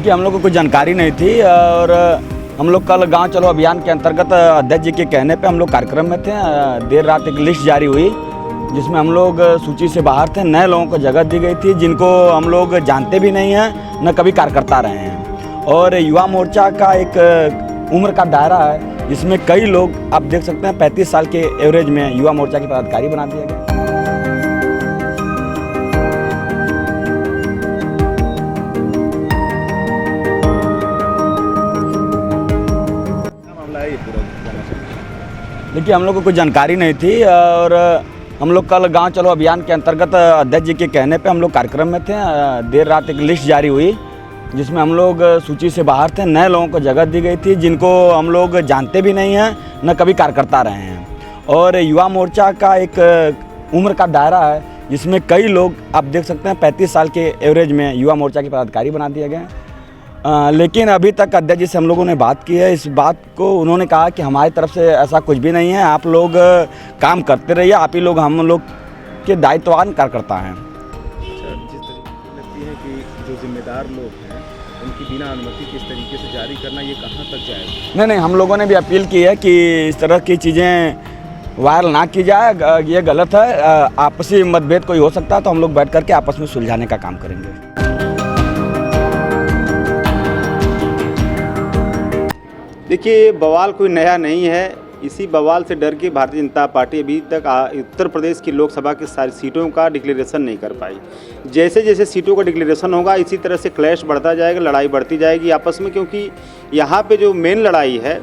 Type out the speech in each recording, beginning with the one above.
देखिए, हम लोग को कोई जानकारी नहीं थी और हम लोग कल गांव चलो अभियान के अंतर्गत अध्यक्ष जी के कहने पे हम लोग कार्यक्रम में थे। देर रात एक लिस्ट जारी हुई जिसमें हम लोग सूची से बाहर थे। नए लोगों को जगह दी गई थी जिनको हम लोग जानते भी नहीं हैं, न कभी कार्यकर्ता रहे हैं। और युवा मोर्चा का एक उम्र का दायरा है जिसमें कई लोग आप देख सकते हैं 35 साल के एवरेज में युवा मोर्चा के पदाधिकारी बना दिया गया। देखिए, हम लोग को कोई जानकारी नहीं थी और हम लोग कल गांव चलो अभियान के अंतर्गत अध्यक्ष जी के कहने पे हम लोग कार्यक्रम में थे। देर रात एक लिस्ट जारी हुई जिसमें हम लोग सूची से बाहर थे। नए लोगों को जगह दी गई थी जिनको हम लोग जानते भी नहीं हैं, न कभी कार्यकर्ता रहे हैं। और युवा मोर्चा का एक उम्र का दायरा है जिसमें कई लोग आप देख सकते हैं 35 साल के एवरेज में युवा मोर्चा के पदाधिकारी बना दिए गए। लेकिन अभी तक अध्यक्ष जी से हम लोगों ने बात की है। इस बात को उन्होंने कहा कि हमारी तरफ से ऐसा कुछ भी नहीं है, आप लोग काम करते रहिए, आप ही लोग हम लोग के दायित्ववान कार्यकर्ता हैं। अच्छा, जिस तरीके से लगती है कि जो जिम्मेदार लोग हैं उनकी बिना अनुमति किस तरीके से जारी करना, ये कहाँ तक जाएगा? नहीं, हम लोगों ने भी अपील की है कि इस तरह की चीज़ें वायरल ना की जाए, ये गलत है। आपसी मतभेद कोई हो सकता है तो हम लोग बैठ करके आपस में सुलझाने का काम करेंगे। देखिए, बवाल कोई नया नहीं है। इसी बवाल से डर के भारतीय जनता पार्टी अभी तक उत्तर प्रदेश की लोकसभा की सारी सीटों का डिक्लेरेशन नहीं कर पाई। जैसे जैसे सीटों का डिक्लेरेशन होगा इसी तरह से क्लैश बढ़ता जाएगा, लड़ाई बढ़ती जाएगी आपस में। क्योंकि यहाँ पे जो मेन लड़ाई है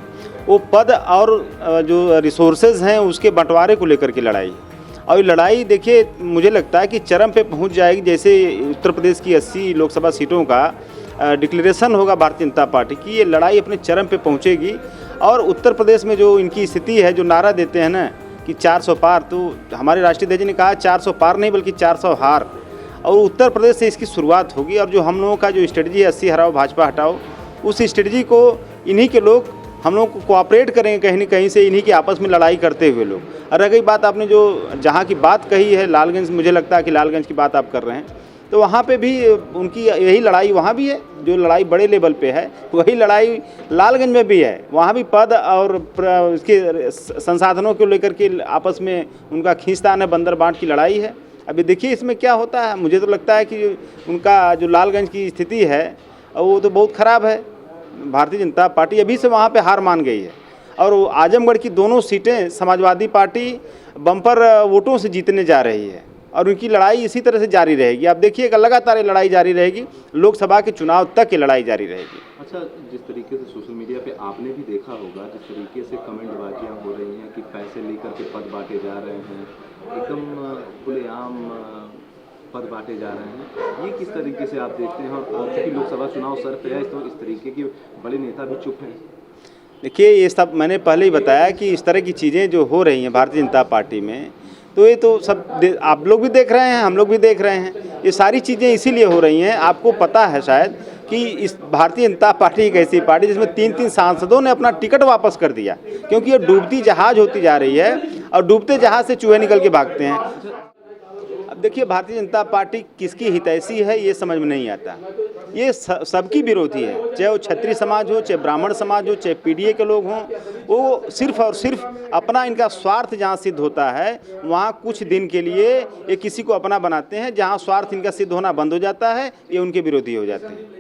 वो पद और जो रिसोर्सेज हैं उसके बंटवारे को लेकर के लड़ाई। और ये लड़ाई देखिए, मुझे लगता है कि चरम पे पहुँच जाएगी। जैसे उत्तर प्रदेश की 80 लोकसभा सीटों का डिक्लेरेशन होगा भारतीय जनता पार्टी की, ये लड़ाई अपने चरम पे पहुंचेगी। और उत्तर प्रदेश में जो इनकी स्थिति है, जो नारा देते हैं ना कि 400 पार, तो हमारे राष्ट्रीय अध्यक्ष ने कहा 400 पार नहीं बल्कि 400 हार। और उत्तर प्रदेश से इसकी शुरुआत होगी। और जो हम लोगों का जो स्ट्रेटजी है 80 हराओ भाजपा हटाओ, उस स्ट्रेटजी को इन्हीं के लोग हम लोग को कोऑपरेट करेंगे कहीं न कहीं से, इन्हीं की आपस में लड़ाई करते हुए लोग। और रह गई बात, आपने जो जहाँ की बात कही है लालगंज, मुझे लगता है कि लालगंज की बात आप कर रहे हैं, तो वहाँ पे भी उनकी यही लड़ाई वहाँ भी है। जो लड़ाई बड़े लेवल पे है वही लड़ाई लालगंज में भी है। वहाँ भी पद और इसके संसाधनों को लेकर के आपस में उनका खींचतान है, बंदर बांट की लड़ाई है। अभी देखिए इसमें क्या होता है। मुझे तो लगता है कि उनका जो लालगंज की स्थिति है वो तो बहुत ख़राब है। भारतीय जनता पार्टी अभी से वहाँ पर हार मान गई है। और आजमगढ़ की दोनों सीटें समाजवादी पार्टी बम्पर वोटों से जीतने जा रही है और उनकी लड़ाई इसी तरह से जारी रहेगी। आप देखिएगा, लगातार ये लड़ाई जारी रहेगी, लोकसभा के चुनाव तक ये लड़ाई जारी रहेगी। अच्छा, जिस तरीके से सोशल मीडिया पे आपने भी देखा होगा, जिस तरीके से कमेंटबाजियाँ हो रही हैं कि पैसे लेकर के पद बांटे जा रहे हैं, एकदम खुलेआम पद बांटे जा रहे हैं, ये किस तरीके से आप देखते हैं? और चूँकि लोकसभा चुनाव सर पे है तो इस तरीके के बड़े नेता भी चुप हैं। देखिए, ये सब मैंने पहले ही बताया कि इस तरह की चीज़ें जो हो रही हैं भारतीय जनता पार्टी में, तो ये तो सब आप लोग भी देख रहे हैं, हम लोग भी देख रहे हैं। ये सारी चीज़ें इसीलिए हो रही हैं। आपको पता है शायद कि इस भारतीय जनता पार्टी एक ऐसी पार्टी जिसमें 3-3 सांसदों ने अपना टिकट वापस कर दिया, क्योंकि ये डूबती जहाज होती जा रही है और डूबते जहाज से चूहे निकल के भागते हैं। अब देखिए, भारतीय जनता पार्टी किसकी हितैषी है ये समझ में नहीं आता। ये सबकी विरोधी है, चाहे वो क्षत्रिय समाज हो, चाहे ब्राह्मण समाज हो, चाहे पीडीए के लोग हों। वो सिर्फ और सिर्फ अपना इनका स्वार्थ जहाँ सिद्ध होता है वहाँ कुछ दिन के लिए ये किसी को अपना बनाते हैं। जहाँ स्वार्थ इनका सिद्ध होना बंद हो जाता है ये उनके विरोधी हो जाते हैं।